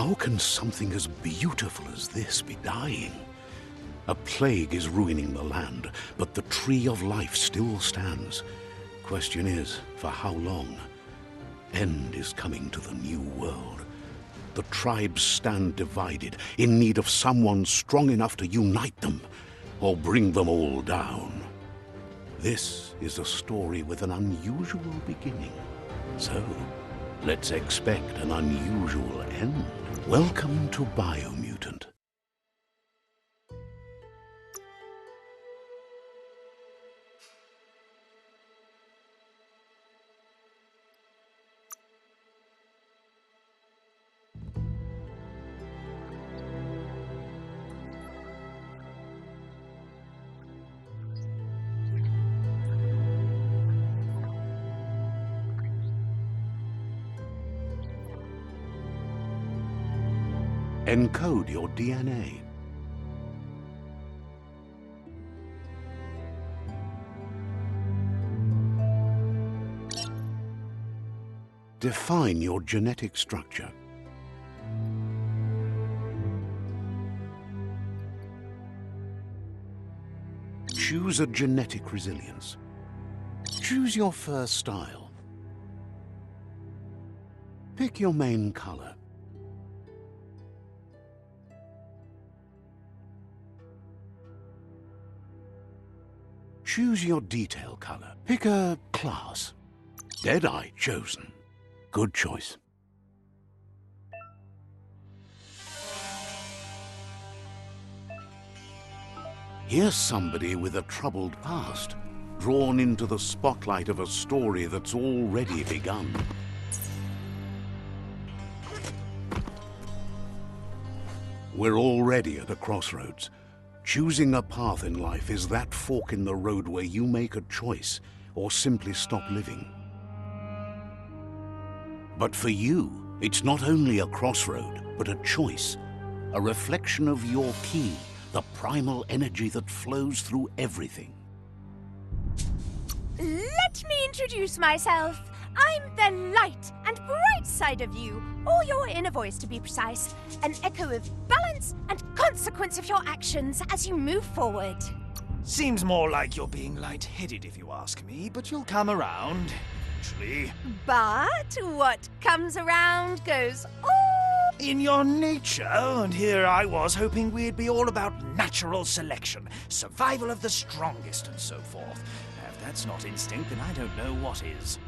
How can something as beautiful as this be dying? A plague is ruining the land, but the tree of life still stands. Question is, for how long? End is coming to the new world. The tribes stand divided, in need of someone strong enough to unite them, or bring them all down. This is a story with an unusual beginning. So, let's expect an unusual end. Welcome to BIOMUTANT. Encode your DNA. Define your genetic structure. Choose a genetic resilience. Choose your fur style. Pick your main color. Choose your detail color. Pick a class. Deadeye chosen. Good choice. Here's somebody with a troubled past, drawn into the spotlight of a story that's already begun. We're already at a crossroads. Choosing a path in life is that fork in the road where you make a choice or simply stop living. But for you, it's not only a crossroad, but a choice, a reflection of your key, the primal energy that flows through everything. Let me introduce myself. I'm the light and bright side of you, or your inner voice to be precise, an echo of balance and consequence of your actions as you move forward. Seems more like you're being light-headed if you ask me, but you'll come around, eventually. But what comes around goes all... In your nature, and here I was hoping we'd be all about natural selection, survival of the strongest and so forth. If that's not instinct, then I don't know what is.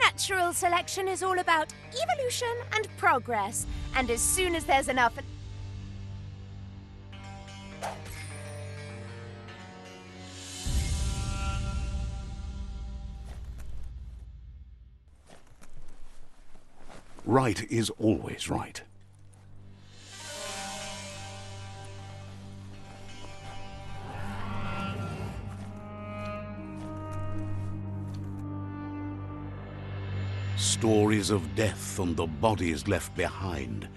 Natural selection is all about evolution and progress, and as soon as there's enough... Right is always right. Stories of death and the bodies left behind,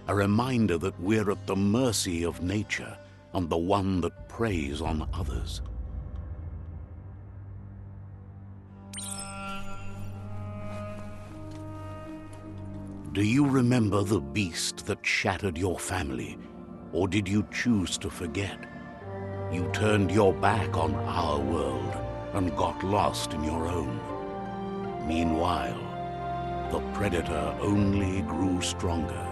a reminder that we're at the mercy of nature and the one that preys on others. Do you remember the beast that shattered your family, or did you choose to forget? You turned your back on our world and got lost in your own. Meanwhile, the predator only grew stronger.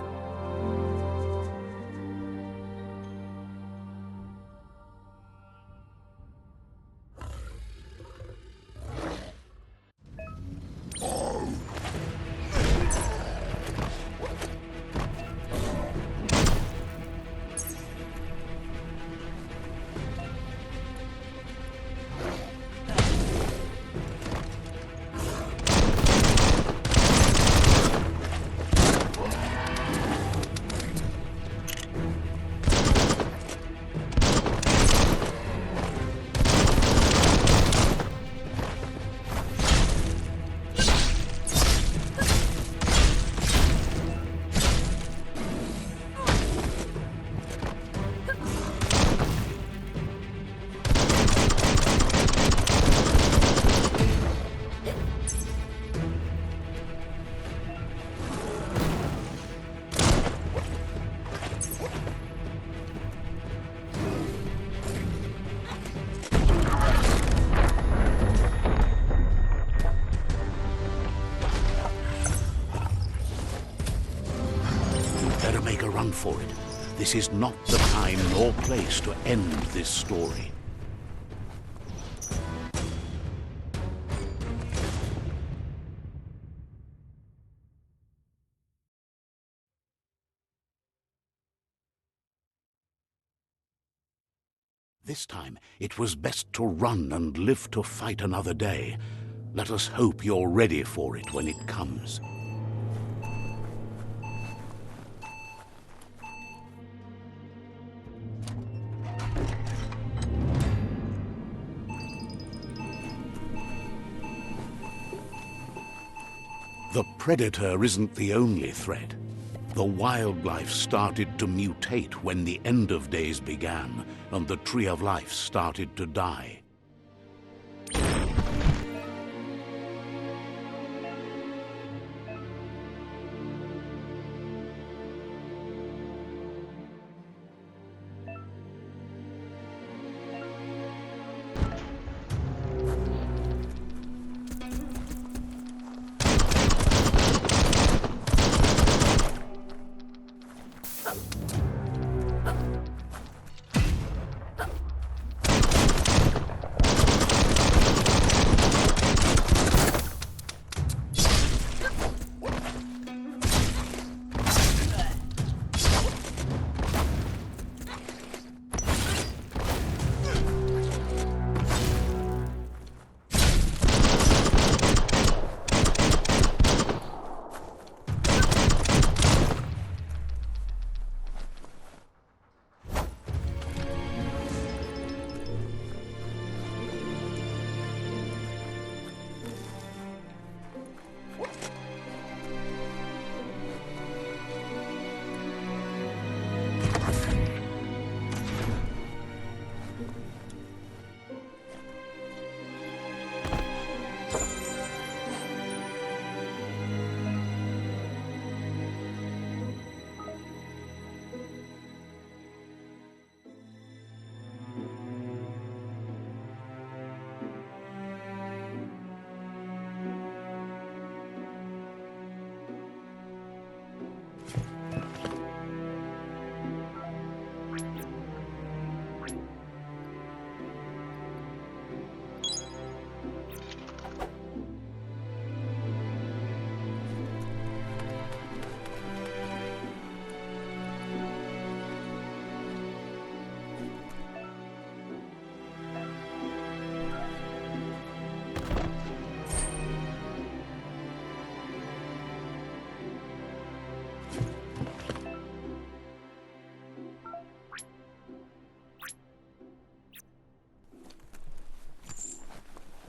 for it. This is not the time nor place to end this story. This time, it was best to run and live to fight another day. Let us hope you're ready for it when it comes. The predator isn't the only threat. The wildlife started to mutate when the end of days began, and the Tree of Life started to die.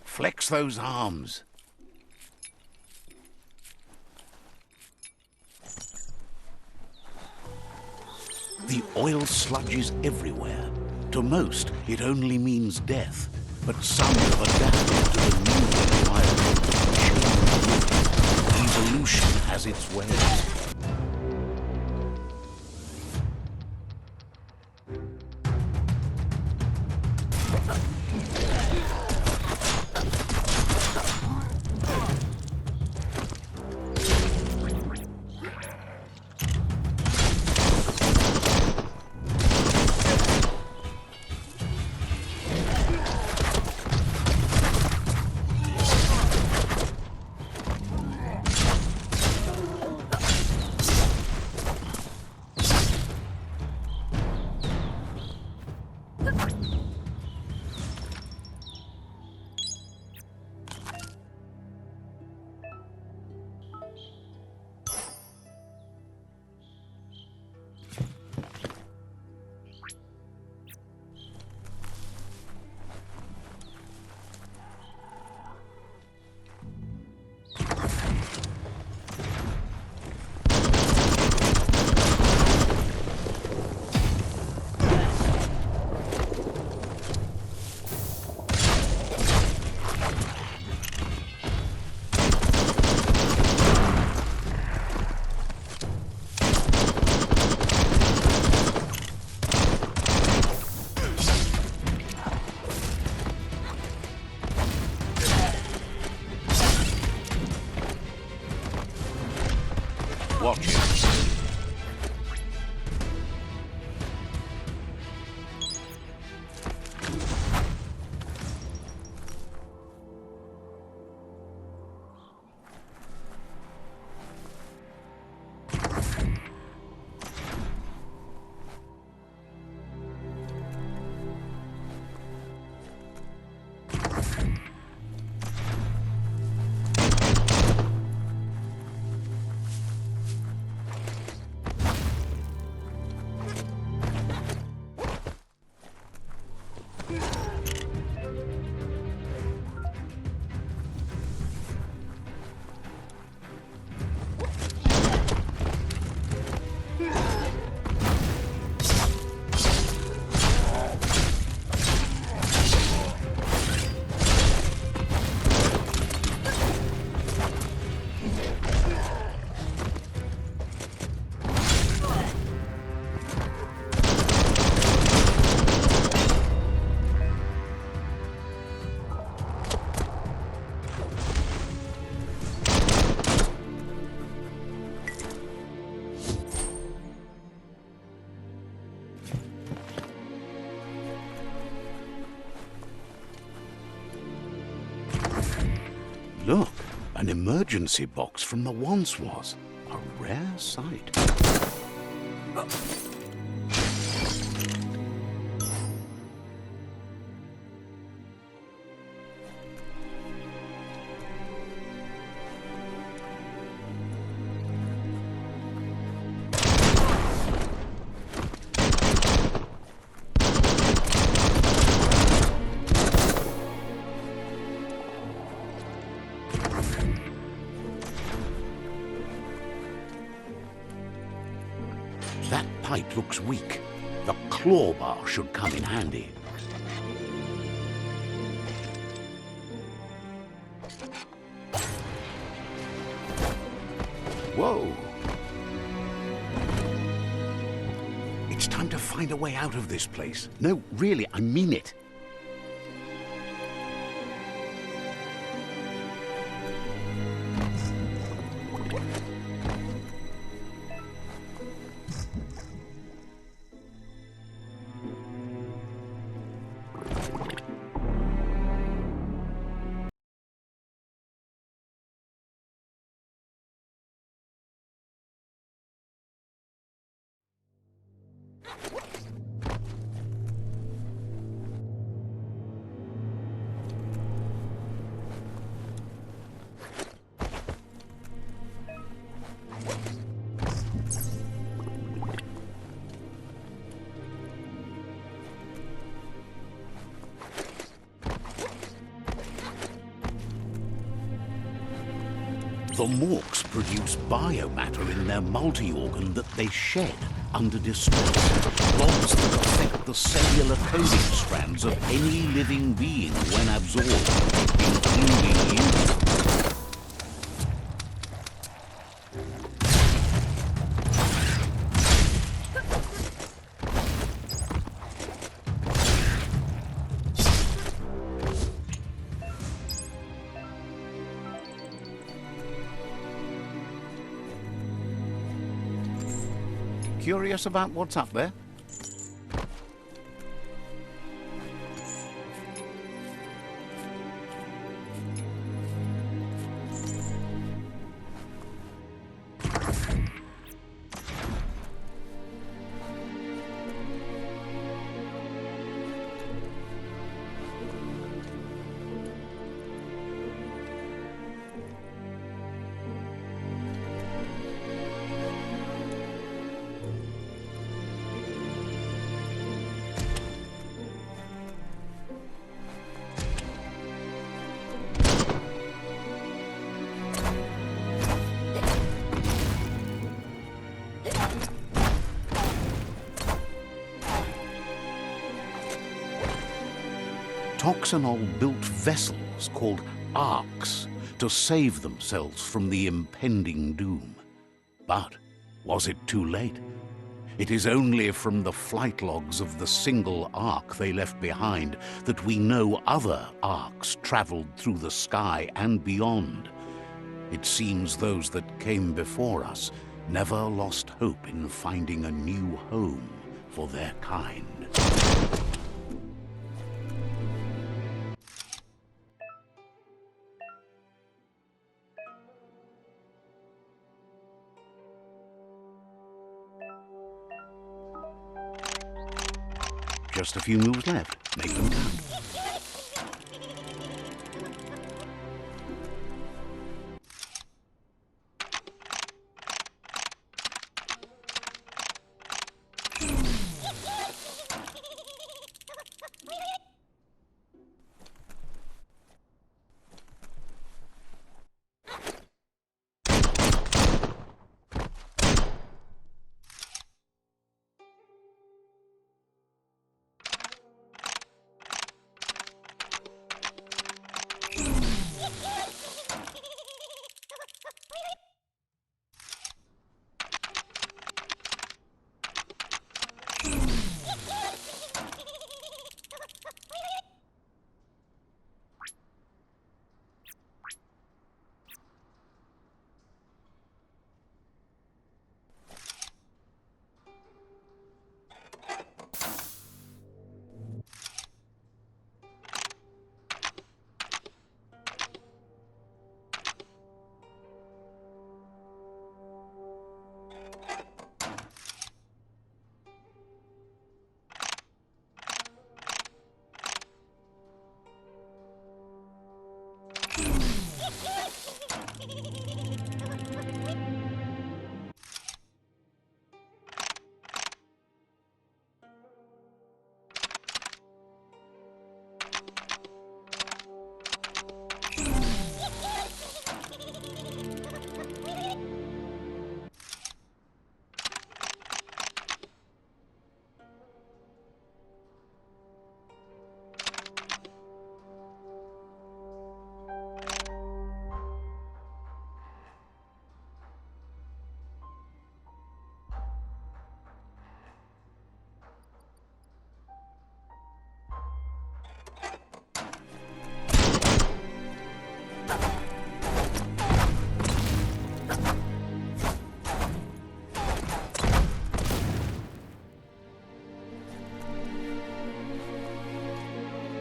Flex those arms. The oil sludge is everywhere. To most, it only means death. But some have adapted to the new environment of change. Evolution has its ways. Watch it. Look, an emergency box from the once was. A rare sight. That pipe looks weak. The claw bar should come in handy. Whoa! It's time to find a way out of this place. No, really, I mean it. The Morks produce biomatter in their multi-organ that they shed under distress. Rods that affect the cellular coding strands of any living being when absorbed, including you. Curious about what's up there? Toxanol built vessels called arks to save themselves from the impending doom. But was it too late? It is only from the flight logs of the single ark they left behind that we know other arks traveled through the sky and beyond. It seems those that came before us never lost hope in finding a new home for their kind. Just a few moves left. Make them count.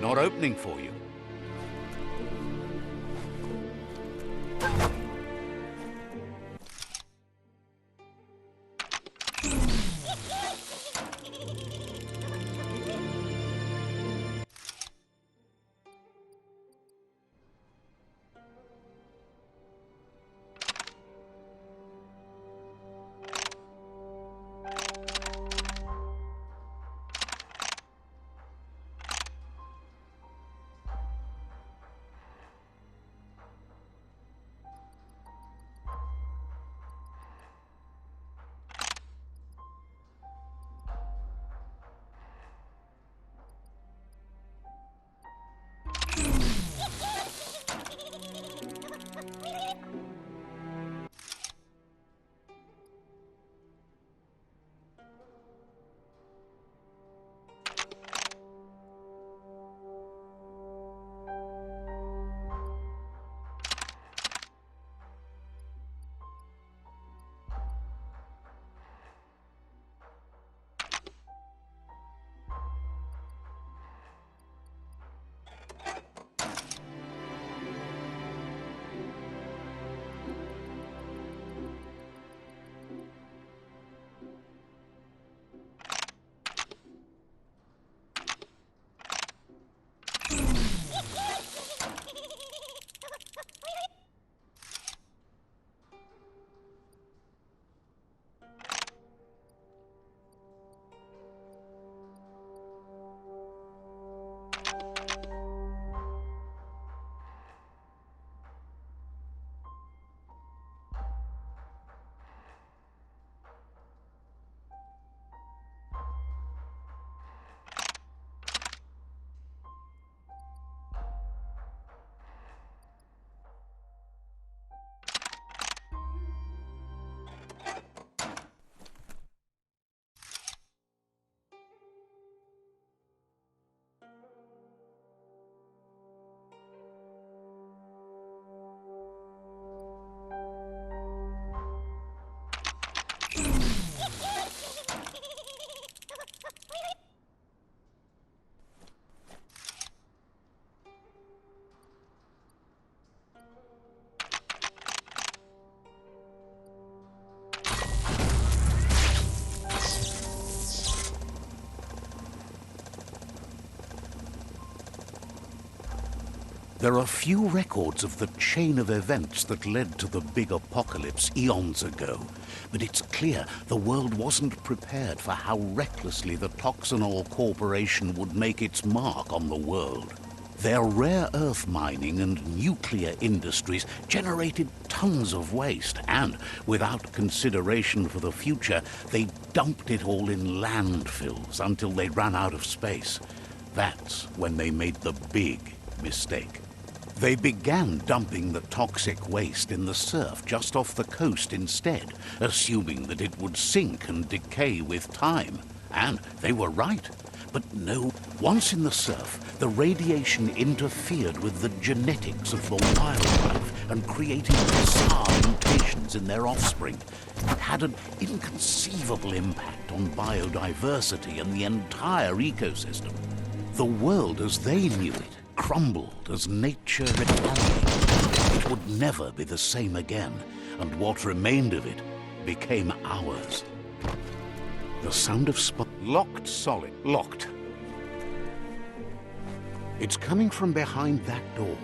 Not opening for you. There are few records of the chain of events that led to the big apocalypse eons ago, but it's clear the world wasn't prepared for how recklessly the Toxanol Corporation would make its mark on the world. Their rare earth mining and nuclear industries generated tons of waste, and without consideration for the future, they dumped it all in landfills until they ran out of space. That's when they made the big mistake. They began dumping the toxic waste in the surf just off the coast instead, assuming that it would sink and decay with time. And they were right. But no, once in the surf, the radiation interfered with the genetics of the wildlife and created bizarre mutations in their offspring. It had an inconceivable impact on biodiversity and the entire ecosystem. The world as they knew it crumbled as nature retaliated. It would never be the same again, and what remained of it became ours. The sound of locked solid. Locked. It's coming from behind that door.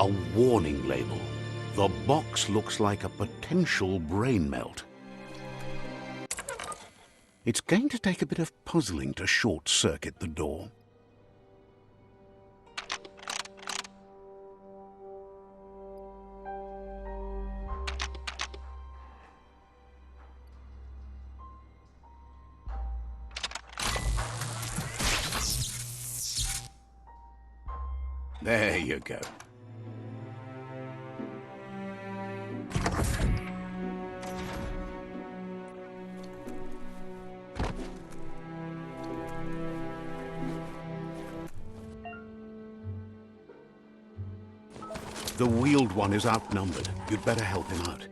A warning label. The box looks like a potential brain melt. It's going to take a bit of puzzling to short-circuit the door. There you go. The wheeled one is outnumbered. You'd better help him out.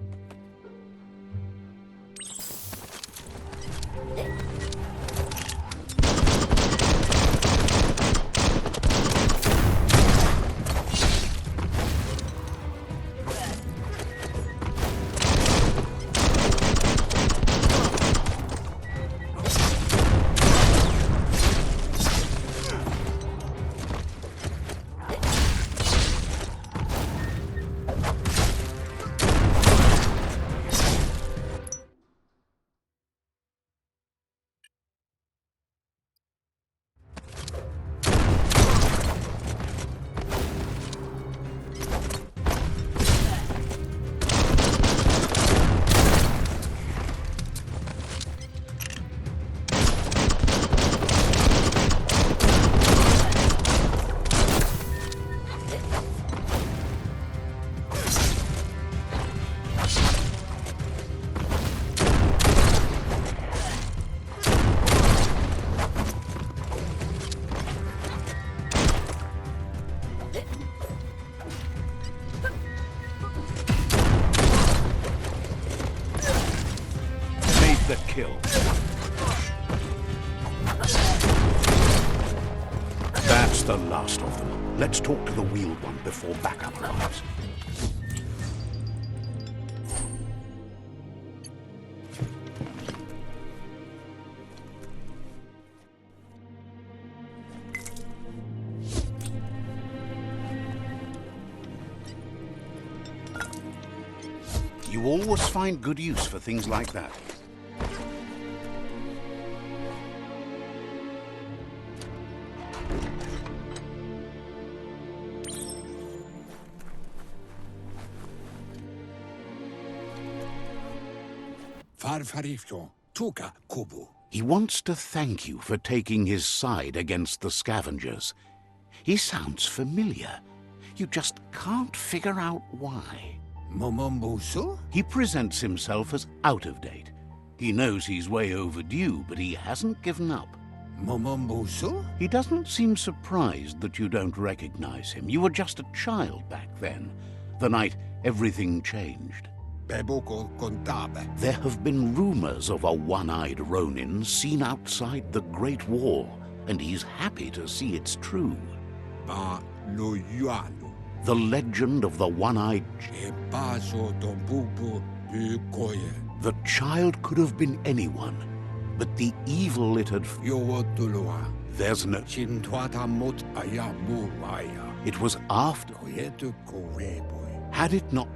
The kill. That's the last of them. Let's talk to the wheeled one before backup arrives. You always find good use for things like that. He wants to thank you for taking his side against the scavengers. He sounds familiar. You just can't figure out why. He presents himself as out of date. He knows he's way overdue, but he hasn't given up. He doesn't seem surprised that you don't recognize him. You were just a child back then, the night everything changed. There have been rumors of a one-eyed Ronin seen outside the Great Wall, and he's happy to see it's true. The legend of the one-eyed... The child could have been anyone, but the evil it had... There's no... It was after... Had it not...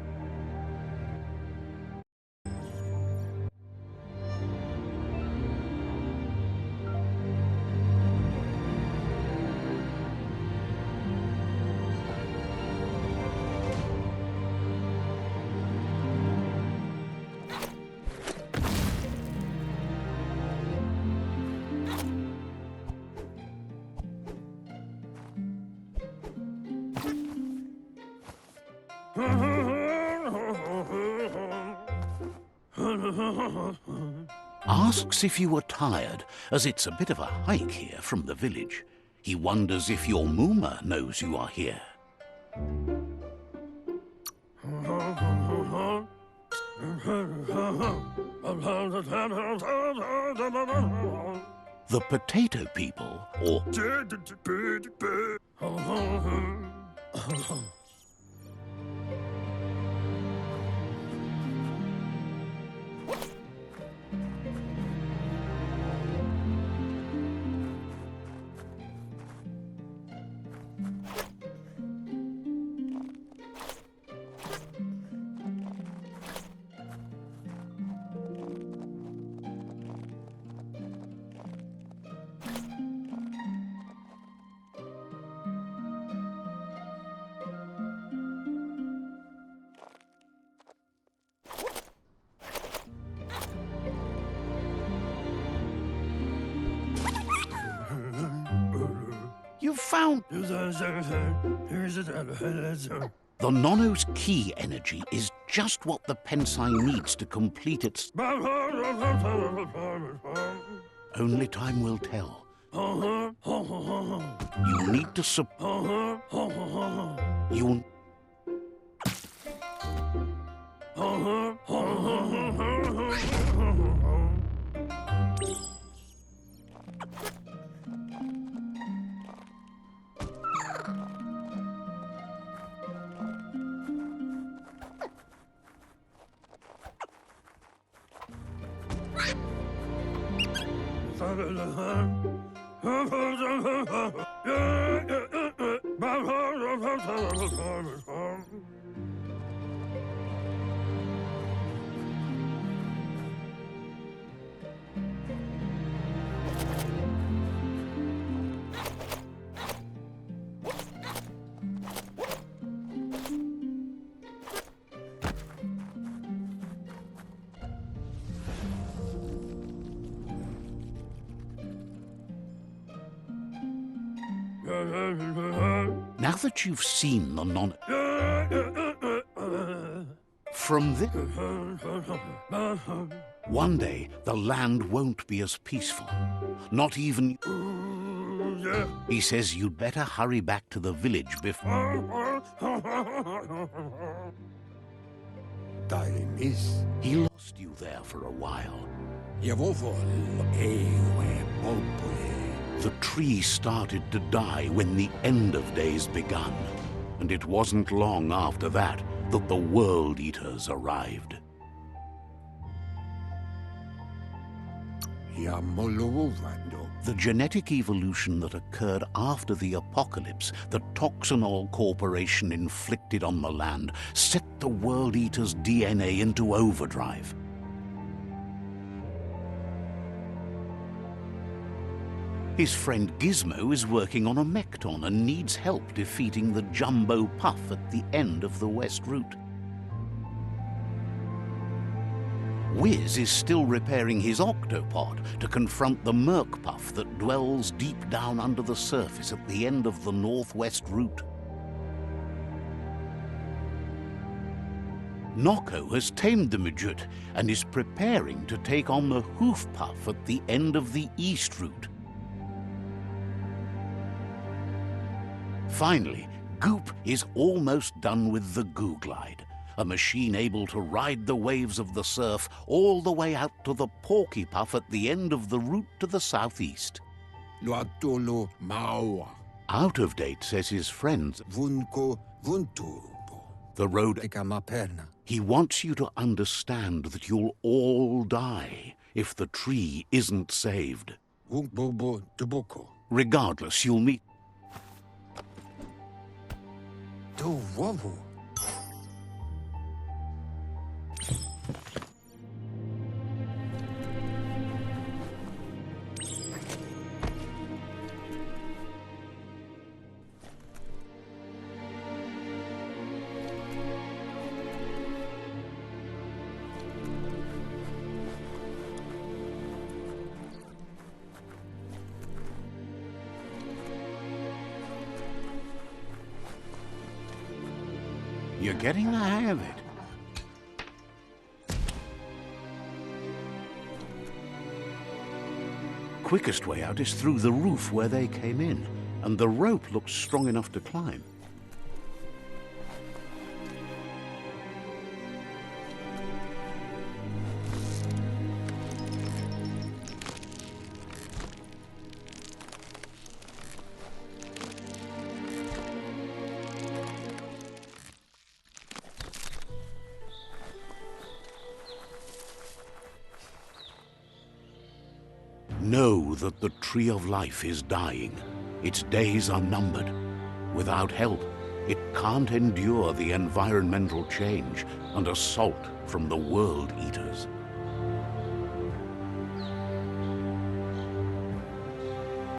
Asks if you are tired, as it's a bit of a hike here from the village. He wonders if your Muma knows you are here. The potato people, or... You've found... The Nono's key energy is just what the Pensai needs to complete its... Only time will tell. You need to You... Now that you've seen the non... From this... One day, the land won't be as peaceful. Not even... He says you'd better hurry back to the village before... He lost you there for a while. The tree started to die when the end of days begun, and it wasn't long after that that the World Eaters arrived. The genetic evolution that occurred after the apocalypse that Toxanol Corporation inflicted on the land set the World Eaters' DNA into overdrive. His friend Gizmo is working on a Mekton and needs help defeating the Jumbo Puff at the end of the West Route. Wiz is still repairing his Octopod to confront the Merc Puff that dwells deep down under the surface at the end of the Northwest Route. Noko has tamed the Midget and is preparing to take on the Hoof Puff at the end of the East Route. Finally, Goop is almost done with the Goo Glide, a machine able to ride the waves of the surf all the way out to the Porky Puff at the end of the route to the southeast. Out of date, says his friends. The road... He wants you to understand that you'll all die if the tree isn't saved. Regardless, you'll meet... You're getting the hang of it. Quickest way out is through the roof where they came in, and the rope looks strong enough to climb. Know that the Tree of Life is dying. Its days are numbered. Without help, it can't endure the environmental change and assault from the World Eaters.